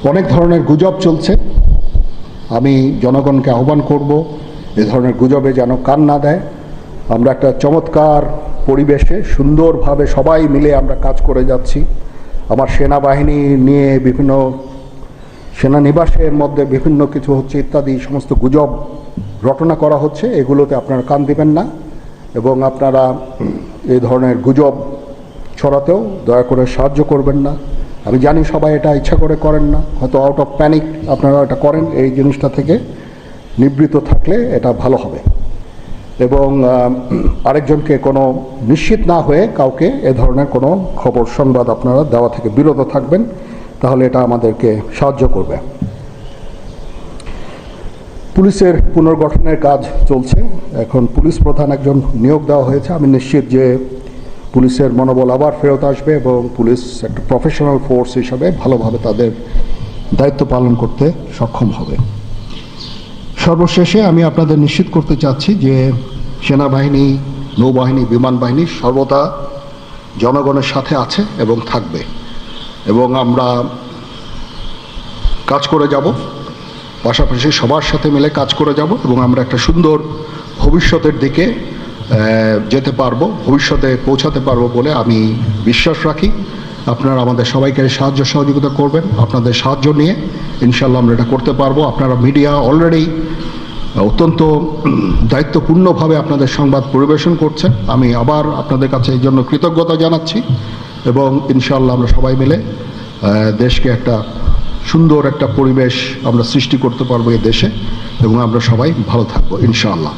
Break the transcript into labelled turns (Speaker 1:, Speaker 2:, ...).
Speaker 1: অনেক ধরনের গুজব চলছে। আমি জনগণকে আহ্বান করব এ ধরনের গুজবে যেন কান না দেয়। আমরা একটা চমৎকার পরিবেশে সুন্দরভাবে সবাই মিলে আমরা কাজ করে যাচ্ছি। আমার সেনাবাহিনী নিয়ে বিভিন্ন সেনানিবাসের মধ্যে বিভিন্ন কিছু হচ্ছে ইত্যাদি সমস্ত গুজব রটনা করা হচ্ছে, এগুলোতে আপনারা কান দিবেন না এবং আপনারা এই ধরনের গুজব ছড়াতেও দয়া করে সাহায্য করবেন না। আমি জানি সবাই এটা ইচ্ছা করে করেন না, হয়তো আউট অফ প্যানিক আপনারা এটা করেন। এই জিনিসটা থেকে নিবৃত্ত থাকলে এটা ভালো হবে এবং আরেকজনকে কোনো নিশ্চিত না হয়ে কাউকে এ ধরনের কোনো খবর সংবাদ আপনারা দেওয়া থেকে বিরত থাকবেন, তাহলে এটা আমাদেরকে সাহায্য করবে। পুলিশের পুনর্গঠনের কাজ চলছে। এখন পুলিশ প্রধান একজন নিয়োগ দেওয়া হয়েছে। আমি নিশ্চিত যে পুলিশের মনোবল আবার ফেরত আসবে এবং পুলিশ একটা প্রফেশনাল ফোর্স হিসাবে ভালোভাবে তাদের দায়িত্ব পালন করতে সক্ষম হবে। সর্বশেষে আমি আপনাদের নিশ্চিত করতে চাচ্ছি যে সেনাবাহিনী, নৌবাহিনী, বিমান বাহিনী সর্বদা জনগণের সাথে আছে এবং থাকবে এবং আমরা কাজ করে যাব, পাশাপাশি সবার সাথে মিলে কাজ করে যাব এবং আমরা একটা সুন্দর ভবিষ্যতের দিকে যেতে পারবো, ভবিষ্যতে পৌঁছাতে পারবো বলে আমি বিশ্বাস রাখি। আপনারা আমাদের সবাইকে সাহায্য সহযোগিতা করবেন। আপনাদের সাহায্য নিয়ে ইনশাল্লাহ আমরা এটা করতে পারবো। আপনারা মিডিয়া অলরেডি অত্যন্ত দায়িত্বপূর্ণভাবে আপনাদের সংবাদ পরিবেশন করছেন। আমি আবার আপনাদের কাছে এই জন্য কৃতজ্ঞতা জানাচ্ছি এবং ইনশাল্লাহ আমরা সবাই মিলে দেশকে একটা সুন্দর একটা পরিবেশ আমরা সৃষ্টি করতে পারবো এই দেশে এবং আমরা সবাই ভালো থাকবো ইনশাআল্লাহ।